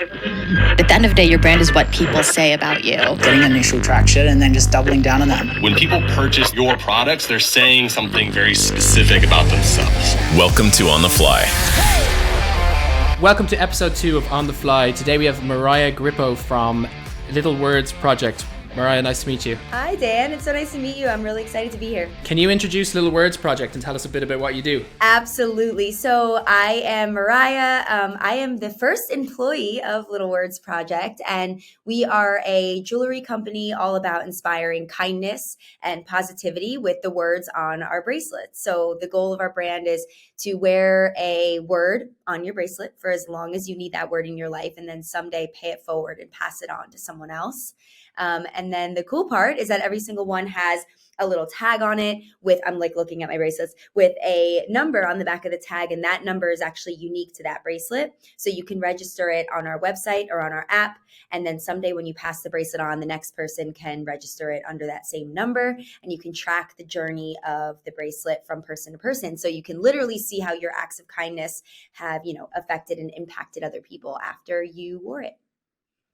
At the end of the day, your brand is what people say about you. Getting initial traction and then just doubling down on that. When people purchase your products, they're saying something very specific about themselves. Welcome to On the Fly. Welcome to episode 2 of On the Fly. Today we have Mariah Grippo from Little Words Project. Mariah, nice to meet you. Hi, Dan. It's so nice to meet you. I'm really excited to be here. Can you introduce Little Words Project and tell us a bit about what you do? Absolutely. So I am Mariah. I am the first employee of Little Words Project, and we are a jewelry company all about inspiring kindness and positivity with the words on our bracelets. So the goal of our brand is to wear a word on your bracelet for as long as you need that word in your life, and then someday pay it forward and pass it on to someone else. And then the cool part is that every single one has a little tag on it with, I'm like looking at my bracelets, with a number on the back of the tag. And that number is actually unique to that bracelet. So you can register it on our website or on our app. And then someday when you pass the bracelet on, the next person can register it under that same number. And you can track the journey of the bracelet from person to person. So you can literally see how your acts of kindness have, affected and impacted other people after you wore it.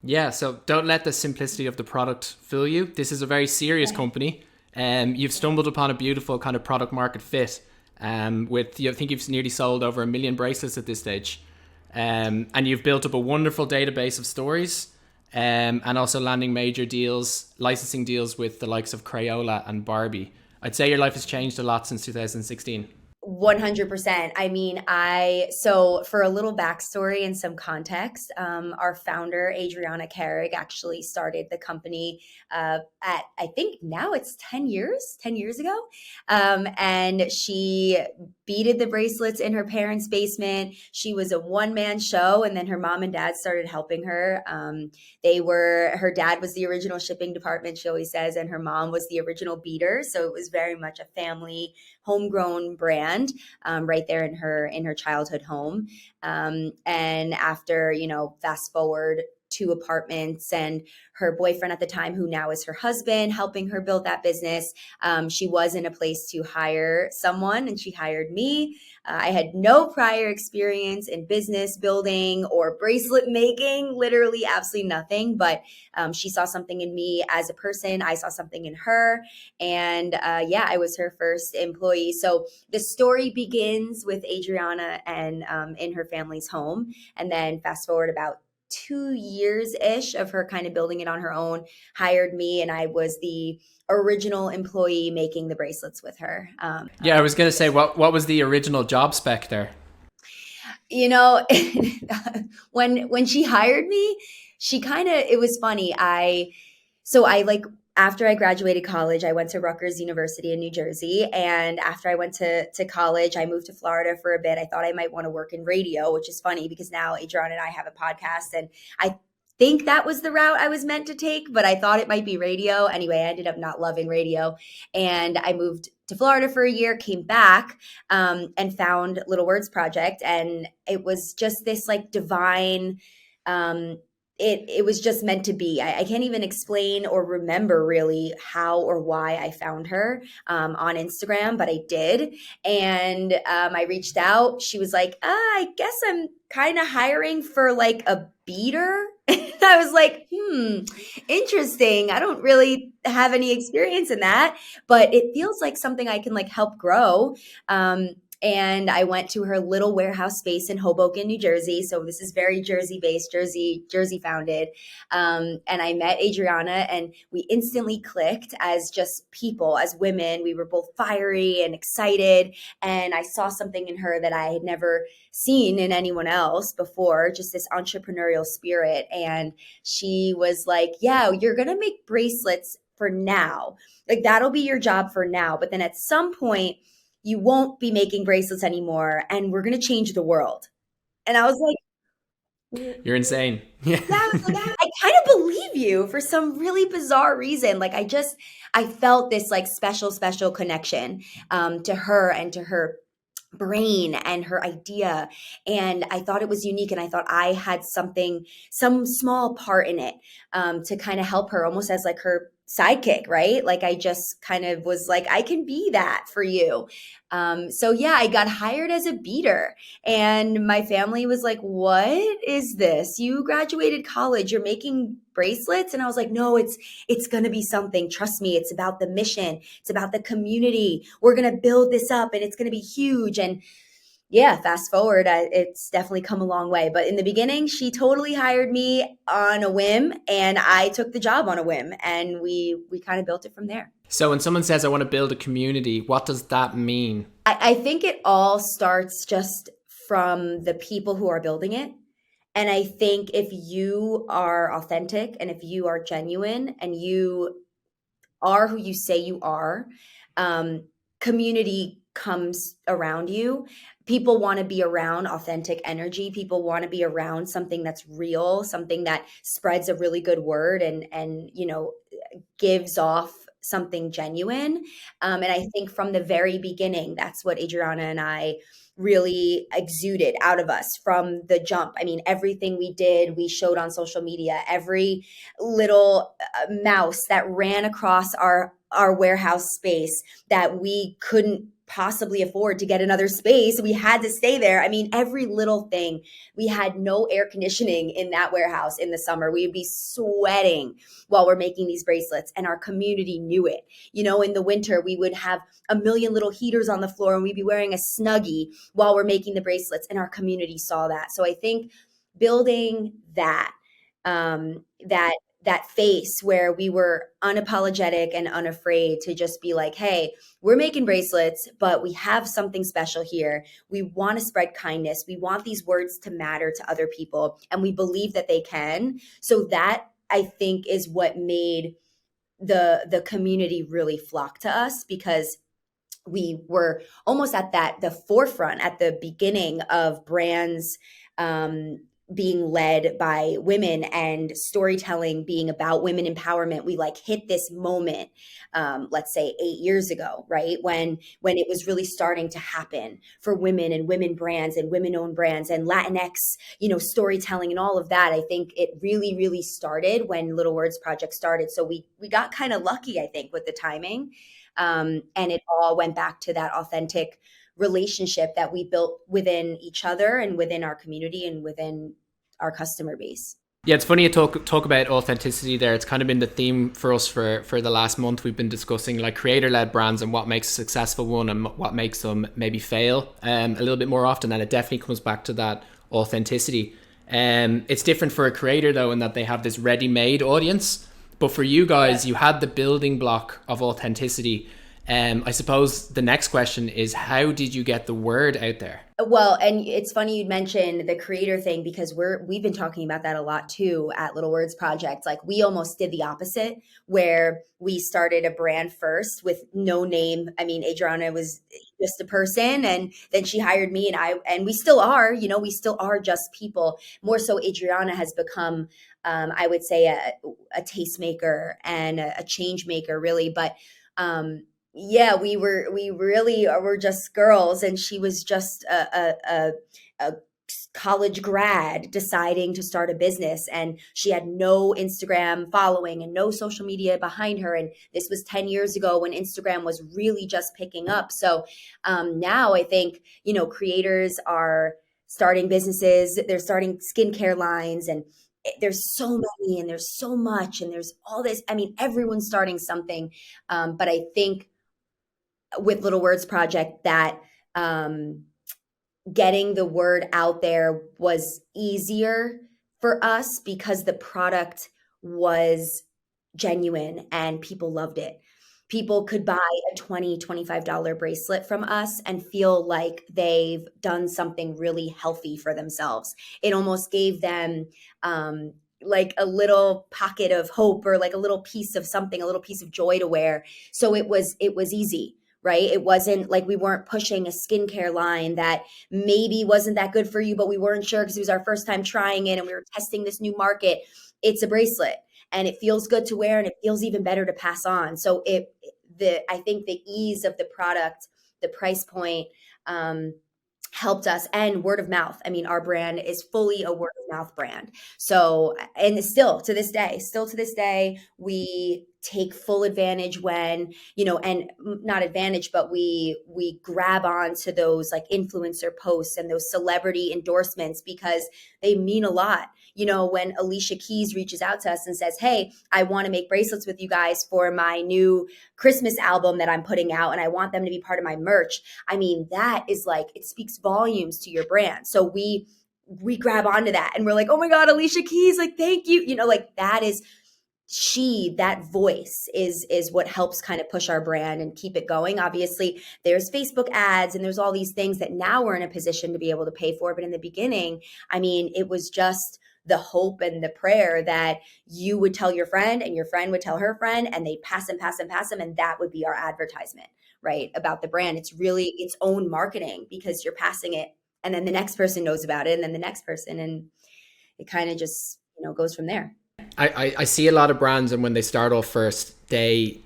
Yeah, so don't let the simplicity of the product fool you. This is a very serious company. You've stumbled upon a beautiful kind of product market fit. I think you've nearly sold over 1 million bracelets at this stage. And you've built up a wonderful database of stories and also landing major deals, licensing deals with the likes of Crayola and Barbie. I'd say your life has changed a lot since 2016. 100%. I mean, so for a little backstory and some context, our founder, Adriana Carrig, actually started the company I think now it's 10 years ago. And she beaded the bracelets in her parents' basement. She was a one-man show, and then her mom and dad started helping her. Her dad was the original shipping department, she always says, and her mom was the original beater. So it was very much a family, homegrown brand right there in her childhood home. And after, fast forward 2 apartments and her boyfriend at the time, who now is her husband, helping her build that business. She was in a place to hire someone, and she hired me. I had no prior experience in business building or bracelet making, literally absolutely nothing. But she saw something in me as a person. I saw something in her. And I was her first employee. So the story begins with Adriana and in her family's home. And then fast forward about 2 years-ish of her kind of building it on her own, hired me, and I was the original employee making the bracelets with her. I was going to say, what was the original job spec there? When she hired me, it was funny. After I graduated college, I went to Rutgers University in New Jersey. And after I went to college, I moved to Florida for a bit. I thought I might want to work in radio, which is funny because now Adriana and I have a podcast, and I think that was the route I was meant to take, but I thought it might be radio. Anyway, I ended up not loving radio. And I moved to Florida for a year, came back and found Little Words Project. And it was just this like divine It was just meant to be. I can't even explain or remember really how or why I found her on Instagram, but I did. And I reached out. She was like, I guess I'm kind of hiring for like a beater. And I was like, interesting. I don't really have any experience in that, but it feels like something I can like help grow. And I went to her little warehouse space in Hoboken, New Jersey. So this is very Jersey-based, Jersey founded. And I met Adriana, and we instantly clicked as just people, as women. We were both fiery and excited. And I saw something in her that I had never seen in anyone else before, just this entrepreneurial spirit. And she was like, yeah, you're going to make bracelets for now. Like that'll be your job for now. But then at some point, you won't be making bracelets anymore, and we're going to change the world. And I was like, you're insane. Yeah, I kind of believe you for some really bizarre reason. Like I felt this like special connection to her and to her brain and her idea. And I thought it was unique. And I thought I had some small part in it to kind of help her, almost as like her sidekick, right? Like I just kind of was like, I can be that for you. So yeah, I got hired as a beater, and my family was like, what is this? You graduated college, you're making bracelets? And I was like, no, it's going to be something. Trust me, it's about the mission. It's about the community. We're going to build this up and it's going to be huge. And yeah, fast forward, it's definitely come a long way. But in the beginning, she totally hired me on a whim, and I took the job on a whim, and we kind of built it from there. So when someone says, I want to build a community, what does that mean? I think it all starts just from the people who are building it. And I think if you are authentic and if you are genuine and you are who you say you are, community comes around you. People want to be around authentic energy. People want to be around something that's real, something that spreads a really good word and gives off something genuine. And I think from the very beginning, that's what Adriana and I really exuded out of us from the jump. I mean, everything we did, we showed on social media. Every little mouse that ran across our warehouse space that we couldn't possibly afford to get another space, we had to stay there. I mean, every little thing. We had no air conditioning in that warehouse in the summer. We would be sweating while we're making these bracelets, and our community knew it. In the winter, we would have a million little heaters on the floor, and we'd be wearing a Snuggie while we're making the bracelets, and our community saw that. So I think building that face where we were unapologetic and unafraid to just be like, hey, we're making bracelets, but we have something special here. We want to spread kindness. We want these words to matter to other people, and we believe that they can. So that, I think, is what made the community really flock to us, because we were almost at the forefront at the beginning of brands being led by women and storytelling being about women empowerment. We hit this moment, let's say 8 years ago, right? When it was really starting to happen for women and women brands and women owned brands and Latinx, storytelling and all of that. I think it really, really started when Little Words Project started. So we got kind of lucky, I think, with the timing. And it all went back to that authentic relationship that we built within each other and within our community and within our customer base. Yeah, it's funny you talk about authenticity there. It's kind of been the theme for us for the last month. We've been discussing creator-led brands and what makes a successful one and what makes them maybe fail a little bit more often. And it definitely comes back to that authenticity. It's different for a creator though, in that they have this ready-made audience. But for you guys, you had the building block of authenticity. I suppose the next question is, how did you get the word out there? Well, and it's funny you'd mention the creator thing, because we've been talking about that a lot too at Little Words Project. We almost did the opposite, where we started a brand first with no name. I mean, Adriana was just a person, and then she hired me, and we still are, we still are just people. More so, Adriana has become, I would say, a tastemaker and a change maker, really. But yeah, we really were just girls, and she was just a college grad deciding to start a business, and she had no Instagram following and no social media behind her. And this was 10 years ago when Instagram was really just picking up. So now I think, creators are starting businesses, they're starting skincare lines, and there's so many and there's so much and there's all this. I mean, everyone's starting something. But I think with Little Words Project, that getting the word out there was easier for us because the product was genuine and people loved it. People could buy a $20, $25 bracelet from us and feel like they've done something really healthy for themselves. It almost gave them a little pocket of hope, or a little piece of something, a little piece of joy to wear. So it was easy. Right? It wasn't like we weren't pushing a skincare line that maybe wasn't that good for you, but we weren't sure because it was our first time trying it and we were testing this new market. It's a bracelet and it feels good to wear and it feels even better to pass on. So I think the ease of the product, the price point, helped us, and word of mouth. I mean, our brand is fully a word of mouth brand. So, and still to this day, we take full advantage when, and not advantage, but we grab on to those like influencer posts and those celebrity endorsements because they mean a lot. When Alicia Keys reaches out to us and says, "Hey, I want to make bracelets with you guys for my new Christmas album that I'm putting out, and I want them to be part of my merch." I mean, that is like, it speaks volumes to your brand. So we grab onto that and we're like, "Oh my God, Alicia Keys, like, thank you." Like that voice is what helps kind of push our brand and keep it going. Obviously, there's Facebook ads and there's all these things that now we're in a position to be able to pay for. But in the beginning, I mean, it was just the hope and the prayer that you would tell your friend and your friend would tell her friend, and they pass them. And that would be our advertisement, right? About the brand. It's really its own marketing because you're passing it, and then the next person knows about it, and then the next person, and it kind of just, goes from there. I see a lot of brands, and when they start off first, they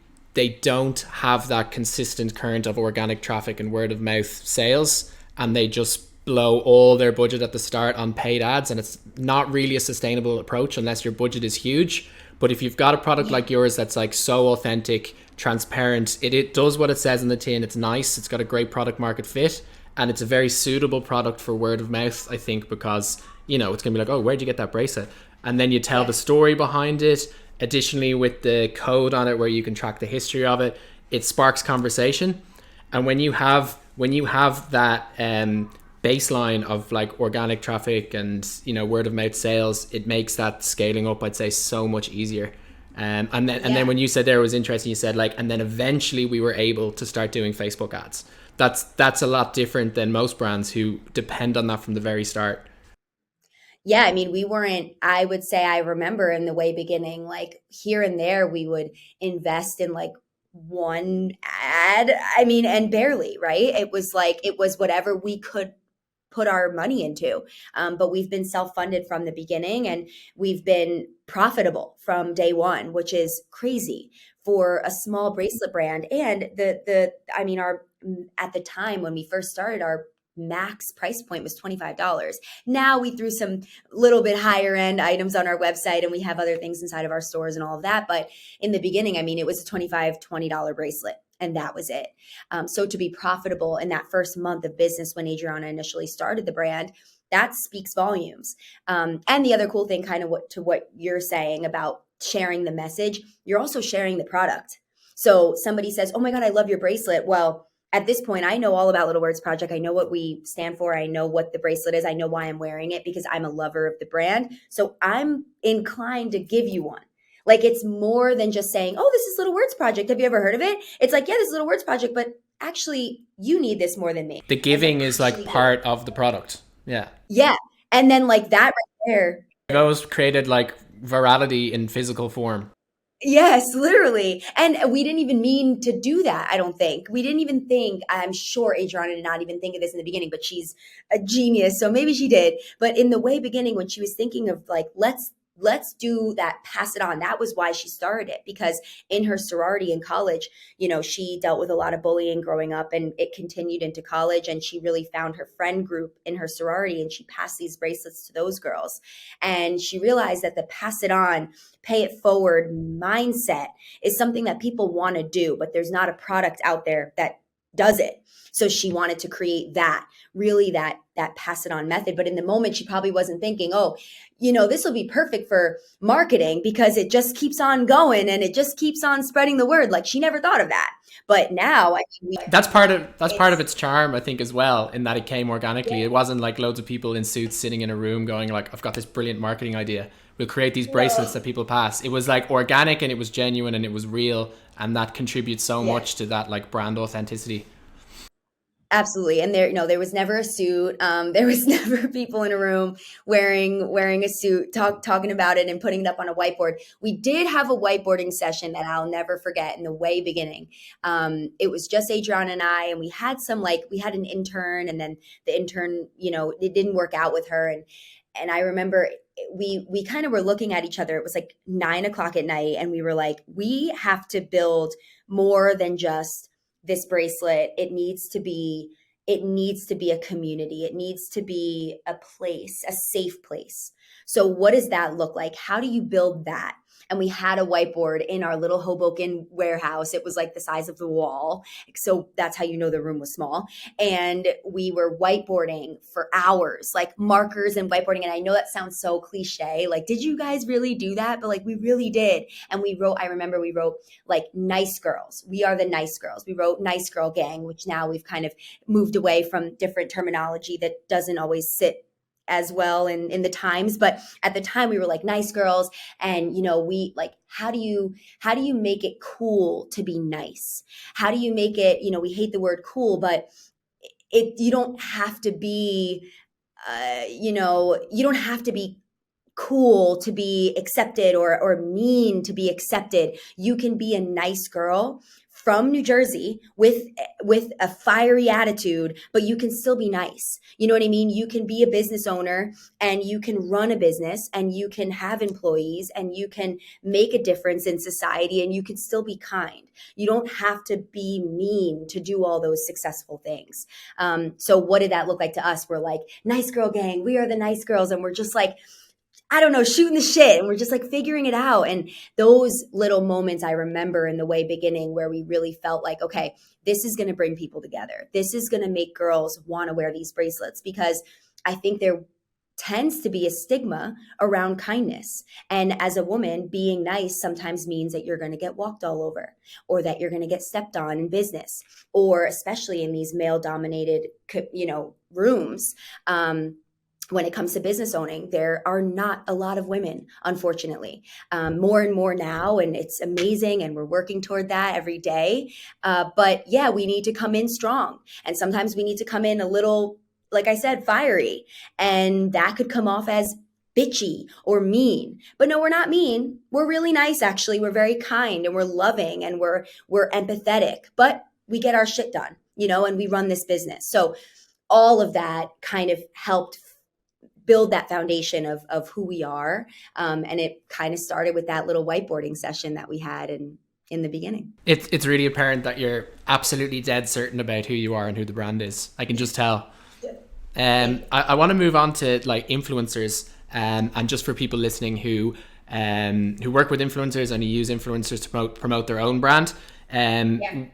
don't have that consistent current of organic traffic and word of mouth sales, and they just blow all their budget at the start on paid ads, and it's not really a sustainable approach unless your budget is huge. But if you've got a product like yours that's like so authentic, transparent, it does what it says in the tin, it's nice, it's got a great product market fit, and it's a very suitable product for word of mouth, I think, because it's gonna be like, "Oh, where'd you get that bracelet?" And then you tell the story behind it. Additionally, with the code on it where you can track the history of it, it sparks conversation. And when you have that baseline of like organic traffic and word of mouth sales, it makes that scaling up, I'd say, so much easier. And then when you said there, it was interesting, you said like, and then eventually we were able to start doing Facebook ads. That's a lot different than most brands who depend on that from the very start. Yeah, I mean, we weren't, I would say, I remember in the way beginning, like here and there, we would invest in like one ad. I mean, and barely, right? It was whatever we could put our money into. But we've been self-funded from the beginning, and we've been profitable from day one, which is crazy for a small bracelet brand. And our, at the time when we first started, our max price point was $25. Now we threw some little bit higher end items on our website, and we have other things inside of our stores and all of that. But in the beginning, I mean, it was a $20 bracelet, and that was it. So to be profitable in that first month of business when Adriana initially started the brand, that speaks volumes. And the other cool thing, kind of what you're saying about sharing the message, you're also sharing the product. So somebody says, "Oh my God, I love your bracelet." Well, at this point, I know all about Little Words Project. I know what we stand for. I know what the bracelet is. I know why I'm wearing it because I'm a lover of the brand. So I'm inclined to give you one. Like, it's more than just saying, "Oh, this is Little Words Project. Have you ever heard of it?" It's like, "Yeah, this is Little Words Project, but actually you need this more than me." The giving is like part of the product. Yeah. Yeah. And then like that right there. I've always created like virality in physical form. Yes, literally. And we didn't even mean to do that, I don't think. We didn't even think, I'm sure Adriana did not even think of this in the beginning, but she's a genius. So maybe she did. But in the way beginning, when she was thinking of like, let's do that, pass it on. That was why she started it, because in her sorority in college, she dealt with a lot of bullying growing up, and it continued into college. And she really found her friend group in her sorority, and she passed these bracelets to those girls. And she realized that the pass it on, pay it forward mindset is something that people want to do, but there's not a product out there that does it. So she wanted to create that pass it on method. But in the moment, she probably wasn't thinking, "Oh, this will be perfect for marketing because it just keeps on going and it just keeps on spreading the word." Like, she never thought of that. But now, that's part of its charm, I think, as well, in that it came organically. Yeah. It wasn't like loads of people in suits sitting in a room going like, "I've got this brilliant marketing idea. We'll create these bracelets that people pass." It was like organic, and it was genuine, and it was real, and that contributes so much to that like brand authenticity. Absolutely. And there was never a suit. There was never people in a room wearing a suit, talking about it and putting it up on a whiteboard. We did have a whiteboarding session that I'll never forget in the way beginning. It was just Adriana and I, and we had an intern, and then the intern, it didn't work out with her. And I remember we kind of were looking at each other. It was like 9:00 at night, and we were like, we have to build more than just this bracelet. It needs to be it needs to be a community. It needs to be a place, a safe place. So what does that look like? How do you build that? And we had a whiteboard in our little Hoboken warehouse. It was like the size of the wall. So that's how you know the room was small. And we were whiteboarding for hours, like markers and whiteboarding. And I know that sounds so cliche. Like, did you guys really do that? But like, we really did. And we wrote, I remember we wrote like nice girls. We are the nice girls. We wrote nice girl gang, which now we've kind of moved away from different terminology that doesn't always sit as well in the times. But at the time we were like nice girls. And, we like, how do you make it cool to be nice? How do you make it, we hate the word cool, but you don't have to be, you don't have to be cool to be accepted or mean to be accepted. You can be a nice girl from New Jersey with a fiery attitude, but you can still be nice. You know what I mean? You can be a business owner and you can run a business and you can have employees and you can make a difference in society and you can still be kind. You don't have to be mean to do all those successful things. So what did that look like to us? We're like, nice girl gang. We are the nice girls. And we're just like, I don't know, shooting the shit. And we're just like figuring it out. And those little moments I remember in the way beginning where we really felt like, okay, this is going to bring people together. This is going to make girls want to wear these bracelets, because I think there tends to be a stigma around kindness. And as a woman, being nice sometimes means that you're going to get walked all over, or that you're going to get stepped on in business, or especially in these male dominated, rooms. When it comes to business owning, there are not a lot of women, unfortunately. More and more now, and it's amazing, and we're working toward that every day. But yeah, we need to come in strong. And sometimes we need to come in a little, like I said, fiery. And that could come off as bitchy or mean. But no, we're not mean. We're really nice, actually. We're very kind and we're loving and we're empathetic. But we get our shit done, and we run this business. So all of that kind of helped build that foundation of who we are. And it kind of started with that little whiteboarding session that we had in the beginning. It's really apparent that you're absolutely dead certain about who you are and who the brand is. I can just tell. I want to move on to like influencers, and just for people listening who work with influencers and who use influencers to promote their own brand.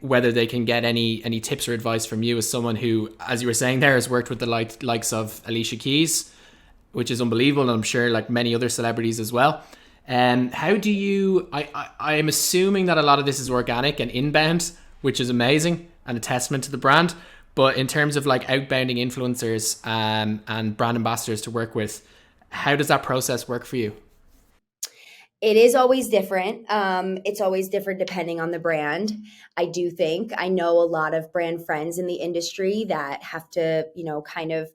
Whether they can get any tips or advice from you as someone who, as you were saying there, has worked with the likes of Alicia Keys, which is unbelievable, and I'm sure like many other celebrities as well. How do you, I am assuming that a lot of this is organic and inbound, which is amazing and a testament to the brand. But in terms of like outbounding influencers and brand ambassadors to work with, how does that process work for you? It is always different. It's always different depending on the brand. I do think I know a lot of brand friends in the industry that have to, kind of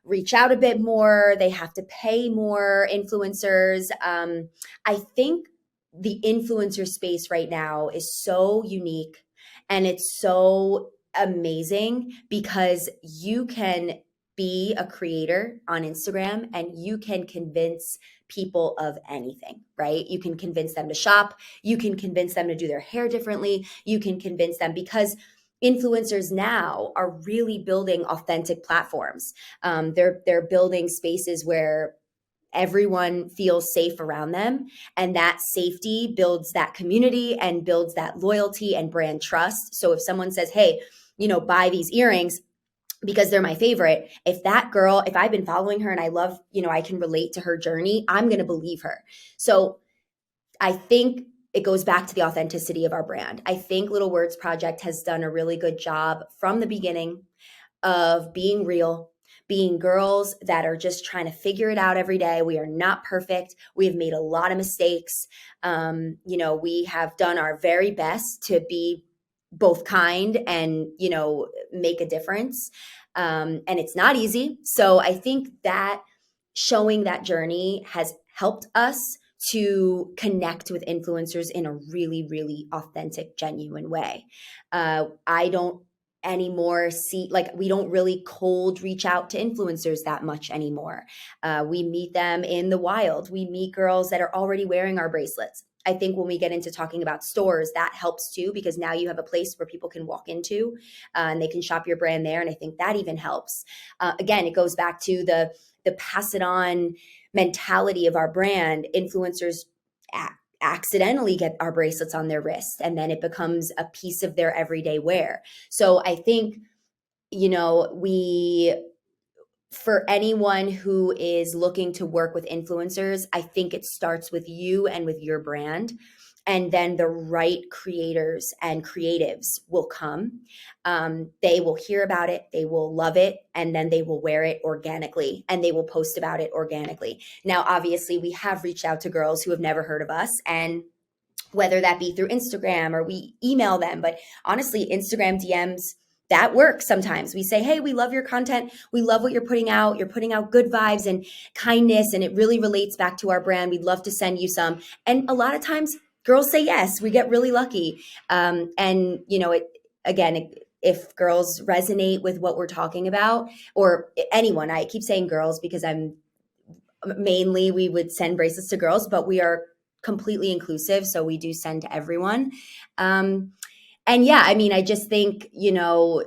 reach out a bit more. They have to pay more influencers. I think the influencer space right now is so unique and it's so amazing because you can be a creator on Instagram and you can convince people of anything, right? You can convince them to shop. You can convince them to do their hair differently. You can convince them because influencers now are really building authentic platforms. They're building spaces where everyone feels safe around them. And that safety builds that community and builds that loyalty and brand trust. So if someone says, hey, buy these earrings because they're my favorite, if I've been following her and I love, I can relate to her journey, I'm going to believe her. So I think it goes back to the authenticity of our brand. I think Little Words Project has done a really good job from the beginning of being real, being girls that are just trying to figure it out every day. We are not perfect. We have made a lot of mistakes. We have done our very best to be both kind and, make a difference. And it's not easy. So I think that showing that journey has helped us to connect with influencers in a really, really authentic, genuine way. I don't anymore see, we don't really cold reach out to influencers that much anymore. We meet them in the wild. We meet girls that are already wearing our bracelets. I think when we get into talking about stores, that helps too, because now you have a place where people can walk into and they can shop your brand there. And I think that even helps. Again, it goes back to the pass it on mentality of our brand. Influencers accidentally get our bracelets on their wrist, and then it becomes a piece of their everyday wear. So I think, for anyone who is looking to work with influencers, I think it starts with you and with your brand. And then the right creators and creatives will come. They will hear about it, they will love it, and then they will wear it organically and they will post about it organically. Now, obviously, we have reached out to girls who have never heard of us, and whether that be through Instagram or we email them. But honestly, Instagram DMs, that works sometimes. We say, hey, we love your content. We love what you're putting out. You're putting out good vibes and kindness, and it really relates back to our brand. We'd love to send you some. And a lot of times girls say yes. We get really lucky. If girls resonate with what we're talking about, or anyone, I keep saying girls because we would send bracelets to girls, but we are completely inclusive. So we do send to everyone. I just think, we're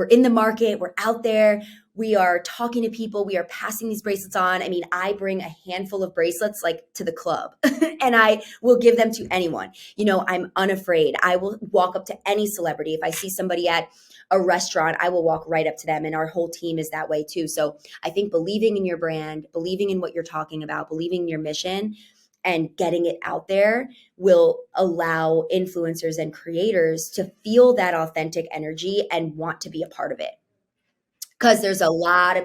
in the market, we're out there, we are talking to people, we are passing these bracelets on. I mean, I bring a handful of bracelets to the club and I will give them to anyone. I'm unafraid. I will walk up to any celebrity. If I see somebody at a restaurant, I will walk right up to them, and our whole team is that way too. So I think believing in your brand, believing in what you're talking about, believing in your mission, and getting it out there will allow influencers and creators to feel that authentic energy and want to be a part of it. Because there's a lot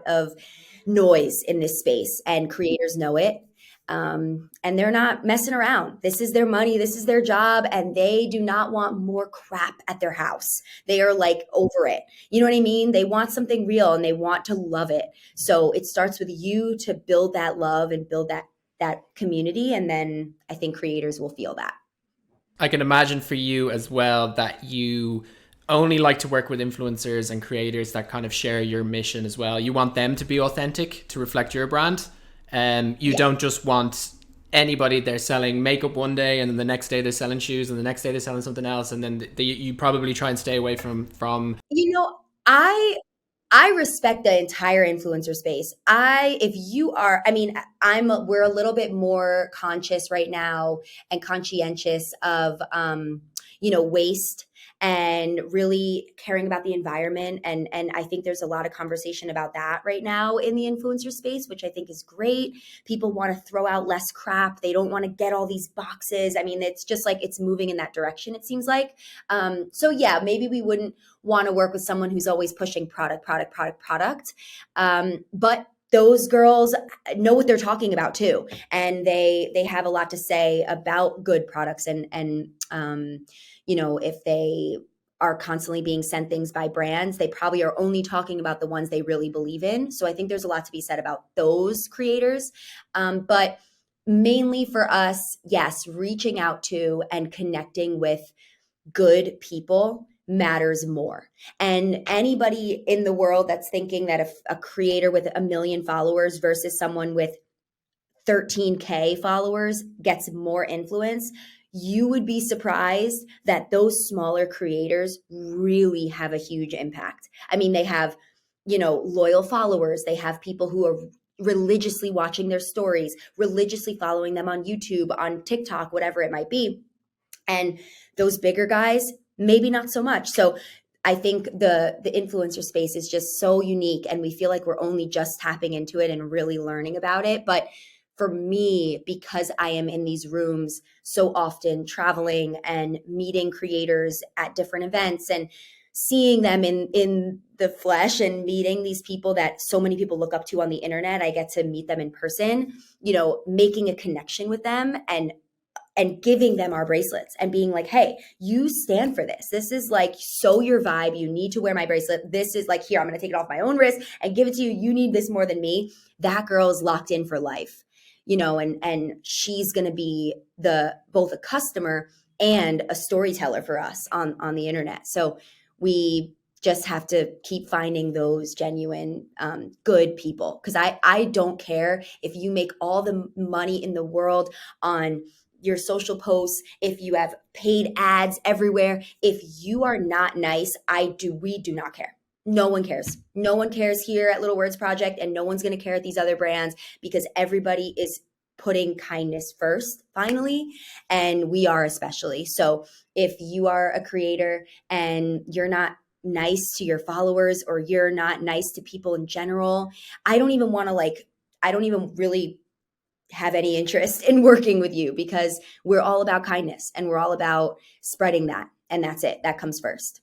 of noise in this space, and creators know it. And they're not messing around. This is their money. This is their job. And they do not want more crap at their house. They are over it. You know what I mean? They want something real and they want to love it. So it starts with you to build that love and build that community. And then I think creators will feel that. I can imagine for you as well that you only like to work with influencers and creators that kind of share your mission as well. You want them to be authentic, to reflect your brand. You don't just want anybody. They're selling makeup one day and then the next day they're selling shoes and the next day they're selling something else. And then you probably try and stay away from. I respect the entire influencer space. We're a little bit more conscious right now and conscientious of, waste and really caring about the environment. And I think there's a lot of conversation about that right now in the influencer space, which I think is great. People want to throw out less crap. They don't want to get all these boxes. I mean, it's just it's moving in that direction, it seems like. Maybe we wouldn't want to work with someone who's always pushing product. But those girls know what they're talking about too. And they have a lot to say about good products and if they are constantly being sent things by brands, they probably are only talking about the ones they really believe in. So I think there's a lot to be said about those creators. But mainly for us, yes, reaching out to and connecting with good people matters more. And anybody in the world that's thinking that if a creator with 1 million followers versus someone with 13K followers gets more influence, you would be surprised that those smaller creators really have a huge impact. I mean, they have, loyal followers. They have people who are religiously watching their stories, religiously following them on YouTube, on TikTok, whatever it might be. And those bigger guys, maybe not so much. So I think the influencer space is just so unique, and we feel like we're only just tapping into it and really learning about it. But for me, because I am in these rooms so often, traveling and meeting creators at different events and seeing them in the flesh and meeting these people that so many people look up to on the internet, I get to meet them in person, making a connection with them and giving them our bracelets and being like, hey, you stand for this. This is so your vibe. You need to wear my bracelet. This is here, I'm going to take it off my own wrist and give it to you. You need this more than me. That girl is locked in for life, and she's going to be both a customer and a storyteller for us on the internet. So we just have to keep finding those genuine, good people. Because I don't care if you make all the money in the world on your social posts, if you have paid ads everywhere, if you are not nice, we do not care. No one cares. No one cares here at Little Words Project, and no one's going to care at these other brands, because everybody is putting kindness first, finally, and we are especially. So if you are a creator and you're not nice to your followers, or you're not nice to people in general, I don't even really have any interest in working with you, because we're all about kindness and we're all about spreading that. And that's it. That comes first.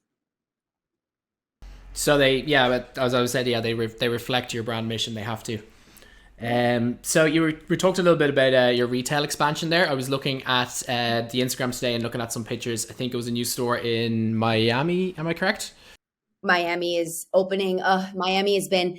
So but as I was saying, they reflect your brand mission. They have to. So we talked a little bit about your retail expansion there. I was looking at the Instagram today and looking at some pictures. I think it was a new store in Miami. Am I correct? Miami is opening. Miami has been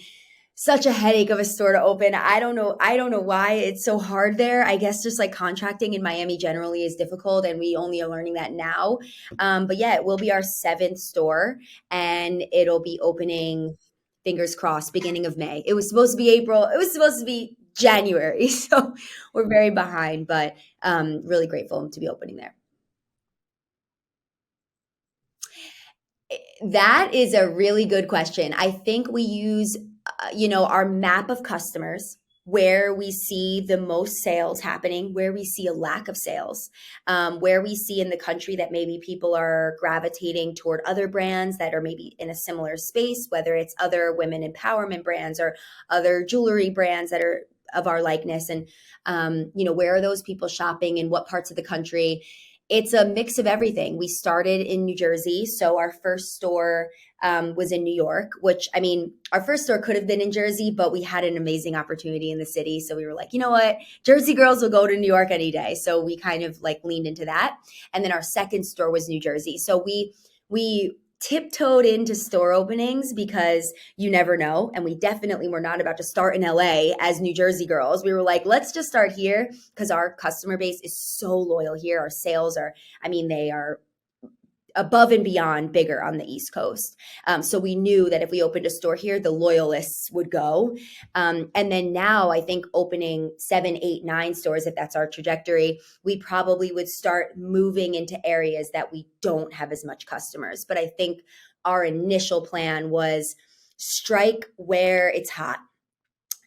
such a headache of a store to open. I don't know why it's so hard there. I guess just like contracting in Miami generally is difficult, and we only are learning that now. But yeah, it will be our 7th store, and it'll be opening, fingers crossed, beginning of May. It was supposed to be April. It was supposed to be January. So we're very behind, but really grateful to be opening there. That is a really good question. I think we use our map of customers, where we see the most sales happening, where we see a lack of sales, where we see in the country that maybe people are gravitating toward other brands that are maybe in a similar space, whether it's other women empowerment brands or other jewelry brands that are of our likeness. And, where are those people shopping, in what parts of the country? It's a mix of everything. We started in New Jersey. So our first store was in New York, which, I mean, our first store could have been in Jersey, but we had an amazing opportunity in the city. So we were like, you know what? Jersey girls will go to New York any day. So we kind of like leaned into that. And then our second store was New Jersey. So we tiptoed into store openings, because you never know. And we definitely were not about to start in LA as New Jersey girls. We were like, let's just start here, because our customer base is so loyal here. Our sales are, they are above and beyond bigger on the East Coast. So we knew that if we opened a store here, the loyalists would go. And then now I think opening 7, 8, 9 stores, if that's our trajectory, we probably would start moving into areas that we don't have as much customers. But I think our initial plan was strike where it's hot.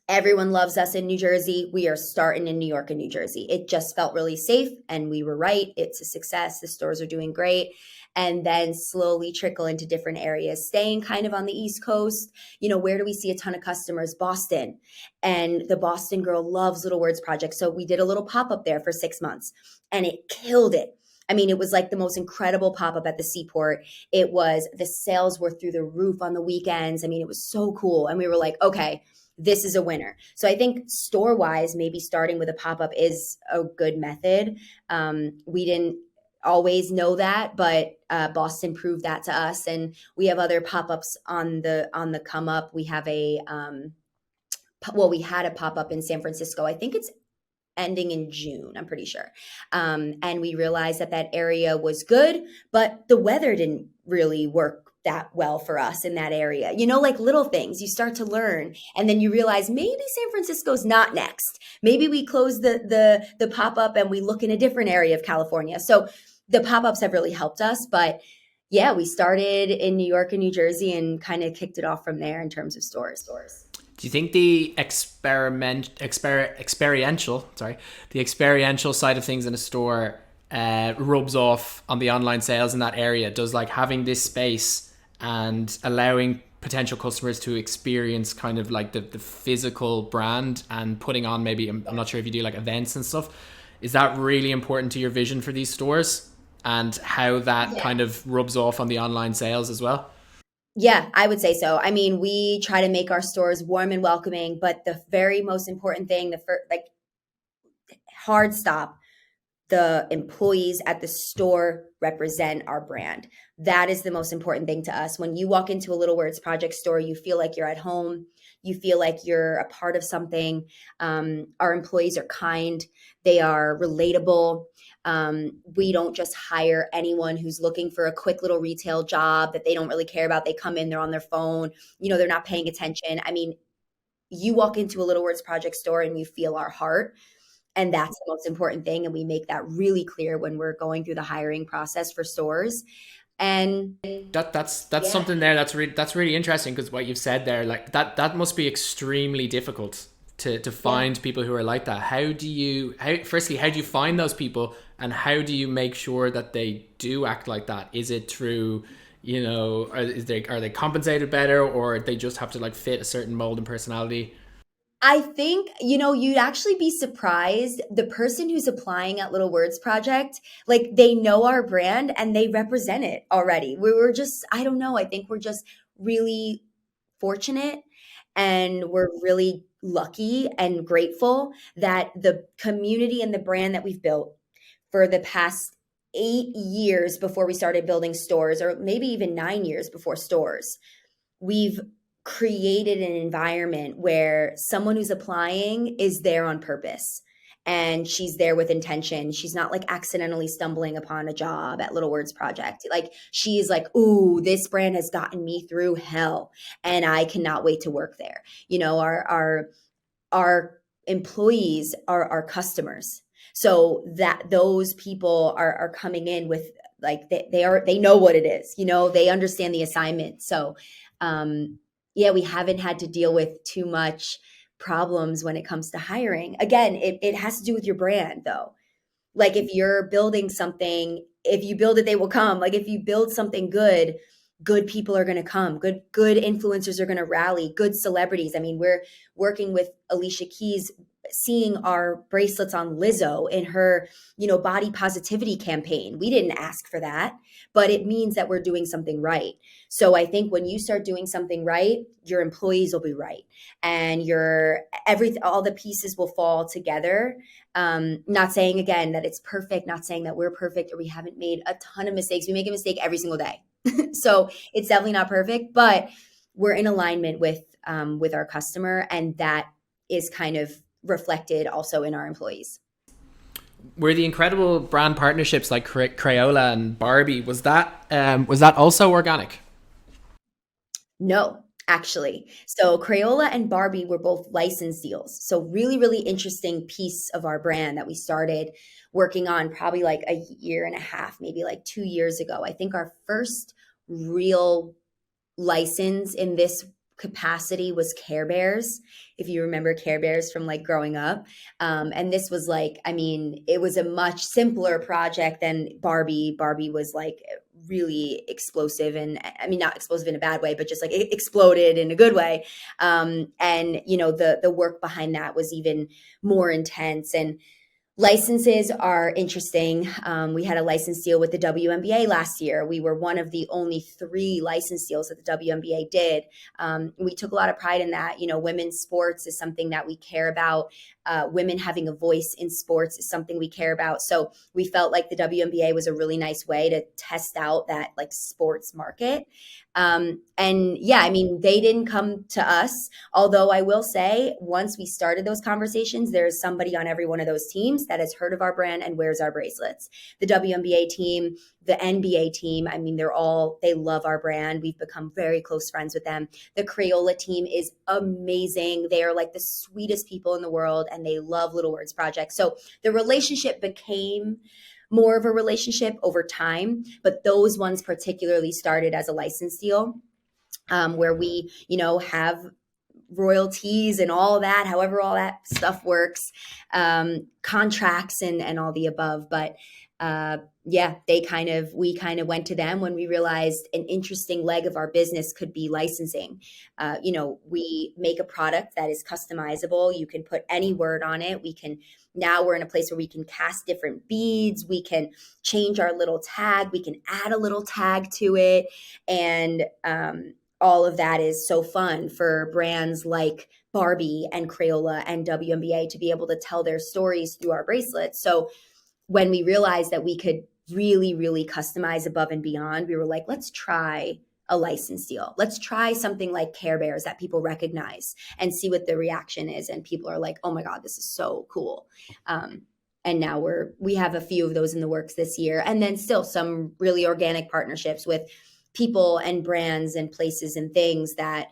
Everyone loves us in New Jersey. We are starting in New York and New Jersey. It just felt really safe, and we were right. It's a success. The stores are doing great. And then slowly trickle into different areas, staying kind of on the East Coast. Where do we see a ton of customers? Boston. And the Boston girl loves Little Words Project. So we did a little pop-up there for 6 months, and it killed it. It was like the most incredible pop-up at the Seaport. The sales were through the roof on the weekends. It was so cool. And we were like, okay, this is a winner. So I think store-wise, maybe starting with a pop-up is a good method. We didn't always know that, but Boston proved that to us. And we have other pop-ups on the come up. We have we had a pop-up in San Francisco. I think it's ending in June, I'm pretty sure. And we realized that area was good, but the weather didn't really work that well for us in that area. Like little things you start to learn, and then you realize maybe San Francisco's not next. Maybe we close the pop-up and we look in a different area of California. So the pop-ups have really helped us, but yeah, we started in New York and New Jersey and kind of kicked it off from there in terms of stores. Do you think the experiential side of things in a store rubs off on the online sales in that area? Does like having this space and allowing potential customers to experience kind of like the physical brand and putting on, maybe, I'm not sure if you do like events and stuff, is that really important to your vision for these stores, and how that kind of rubs off on the online sales as well? Yeah, I would say so. We try to make our stores warm and welcoming, but the very most important thing, hard stop, the employees at the store represent our brand. That is the most important thing to us. When you walk into a Little Words Project store, you feel like you're at home. You feel like you're a part of something. Our employees are kind. They are relatable. We don't just hire anyone who's looking for a quick little retail job that they don't really care about. They come in, they're on their phone, they're not paying attention. I mean, you walk into a Little Words Project store and you feel our heart. And that's the most important thing. And we make that really clear when we're going through the hiring process for stores. And That's yeah. something there that's really interesting, because what you've said there, like that must be extremely difficult to find people who are like that. Firstly, how do you find those people, and how do you make sure that they do act like that? Is it through, are they compensated better, or they just have to like fit a certain mold and personality? I think, you'd actually be surprised. The person who's applying at Little Words Project, like they know our brand and they represent it already. We were just, I don't know, I think we're just really fortunate, and we're really lucky and grateful that the community and the brand that we've built for the past 8 years before we started building stores, or maybe even 9 years before stores, we've created an environment where someone who's applying is there on purpose, and she's there with intention. She's not like accidentally stumbling upon a job at Little Words Project. Like, she's like, ooh, this brand has gotten me through hell and I cannot wait to work there. Our employees are our customers. So that those people are coming in with like, they know what it is, they understand the assignment. So, yeah, we haven't had to deal with too much problems when it comes to hiring. Again, it has to do with your brand, though. Like, if you're building something, if you build it, they will come. Like, if you build something good people are going to come. Good influencers are going to rally. Good celebrities. I mean, we're working with Alicia Keys, seeing our bracelets on Lizzo in her, body positivity campaign. We didn't ask for that, but it means that we're doing something right. So I think when you start doing something right, your employees will be right, and all the pieces will fall together. Not saying again that it's perfect, not saying that we're perfect or we haven't made a ton of mistakes. We make a mistake every single day. So it's definitely not perfect, but we're in alignment with our customer, and that is kind of reflected also in our employees. Were the incredible brand partnerships like Crayola and Barbie, was that also organic? No, actually. So Crayola and Barbie were both license deals. So really, really interesting piece of our brand that we started working on probably like a year and a half, maybe like 2 years ago. I think our first real license in this capacity was Care Bears, if you remember Care Bears from like growing up. And this was like, I mean, it was a much simpler project than Barbie. Barbie was like really explosive, and I mean, not explosive in a bad way, but just like it exploded in a good way. And the work behind that was even more intense. And licenses are interesting. We had a license deal with the WNBA last year. We were one of the only 3 license deals that the WNBA did. We took a lot of pride in that. Women's sports is something that we care about. Women having a voice in sports is something we care about. So we felt like the WNBA was a really nice way to test out that like sports market. And yeah, I mean, they didn't come to us, although I will say once we started those conversations, there's somebody on every one of those teams that has heard of our brand and wears our bracelets. The WNBA team, the NBA team, I mean, they love our brand. We've become very close friends with them. The Crayola team is amazing. They are like the sweetest people in the world, and they love Little Words Project. So the relationship became more of a relationship over time, but those ones particularly started as a license deal, where we, have royalties and all that, however all that stuff works, contracts and all the above. But yeah, we kind of went to them when we realized an interesting leg of our business could be licensing. We make a product that is customizable. You can put any word on it. Now we're in a place where we can cast different beads. We can change our little tag. We can add a little tag to it. And all of that is so fun for brands like Barbie and Crayola and WNBA to be able to tell their stories through our bracelets. So when we realized that we could really, really customize above and beyond, we were like, let's try a license deal. Let's try something like Care Bears that people recognize and see what the reaction is. And people are like, oh my God, this is so cool. And now we have a few of those in the works this year. And then still some really organic partnerships with people and brands and places and things that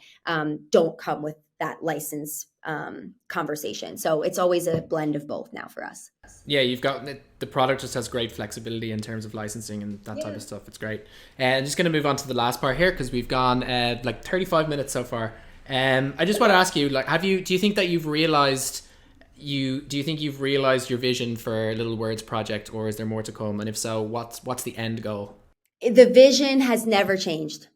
don't come with that license conversation. So it's always a blend of both now for us. Yeah, you've got the product just has great flexibility in terms of licensing and that type of stuff. It's great. I'm just going to move on to the last part here because we've gone like 35 minutes so far. I just want to ask you, like, do you think that you've realized do you think you've realized your vision for Little Words project, or is there more to come? And if so, what's the end goal? The vision has never changed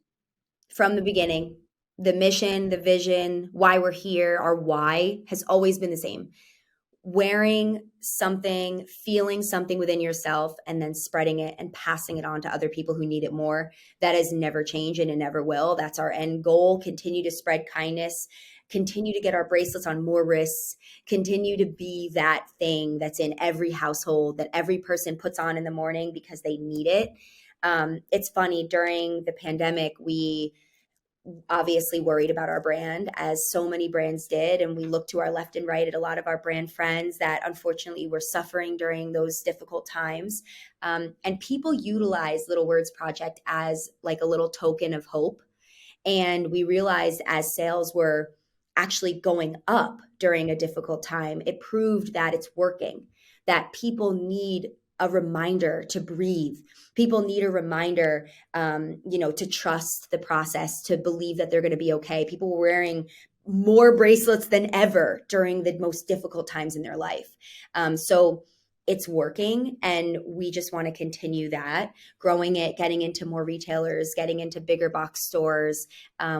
from the beginning. The mission, the vision, why we're here, our why has always been the same. Wearing something, feeling something within yourself, and then spreading it and passing it on to other people who need it more. That has never changed and it never will. That's our end goal. Continue to spread kindness, continue to get our bracelets on more wrists, continue to be that thing that's in every household that every person puts on in the morning because they need it. It's funny, during the pandemic, we obviously worried about our brand, as so many brands did. And we looked to our left and right at a lot of our brand friends that unfortunately were suffering during those difficult times. And people utilize Little Words Project as like a little token of hope. And we realized as sales were actually going up during a difficult time, it proved that it's working, that people need a reminder to breathe. People need a reminder, to trust the process, to believe that they're going to be okay. People were wearing more bracelets than ever during the most difficult times in their life. So it's working, and we just want to continue that, growing it, getting into more retailers, getting into bigger box stores.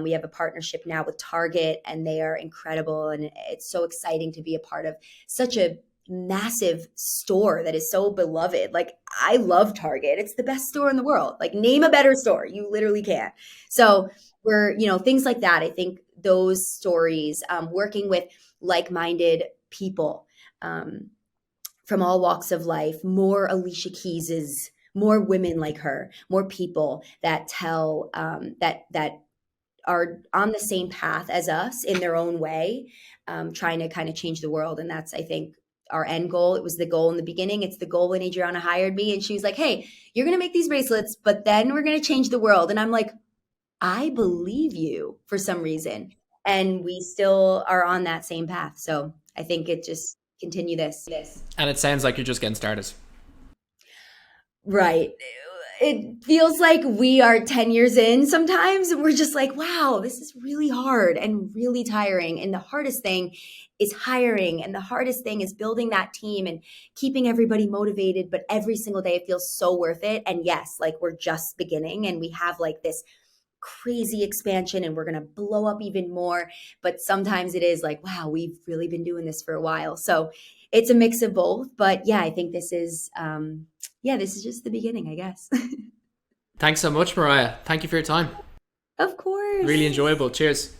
We have a partnership now with Target, and they are incredible. And it's so exciting to be a part of such a massive store that is so beloved. Like, I love Target. It's the best store in the world. Like, name a better store. You literally can't. So we're, things like that. I think those stories, working with like-minded people, from all walks of life, more Alicia Keyses, more women like her, more people that tell, that are on the same path as us in their own way, trying to kind of change the world. And that's, I think, our end goal. It was the goal in the beginning. It's the goal when Adriana hired me, and she was like, hey, you're going to make these bracelets, but then we're going to change the world. And I'm like, I believe you for some reason. And we still are on that same path. So I think it just continue this. And it sounds like you're just getting started. Right. It feels like we are 10 years in sometimes. We're just like, wow, this is really hard and really tiring. And the hardest thing is hiring. And the hardest thing is building that team and keeping everybody motivated. But every single day it feels so worth it. And yes, like, we're just beginning, and we have like this crazy expansion, and we're going to blow up even more. But sometimes it is like, wow, we've really been doing this for a while. So it's a mix of both. But yeah, I think this is, this is just the beginning, I guess. Thanks so much, Mariah. Thank you for your time. Of course. Really enjoyable. Cheers.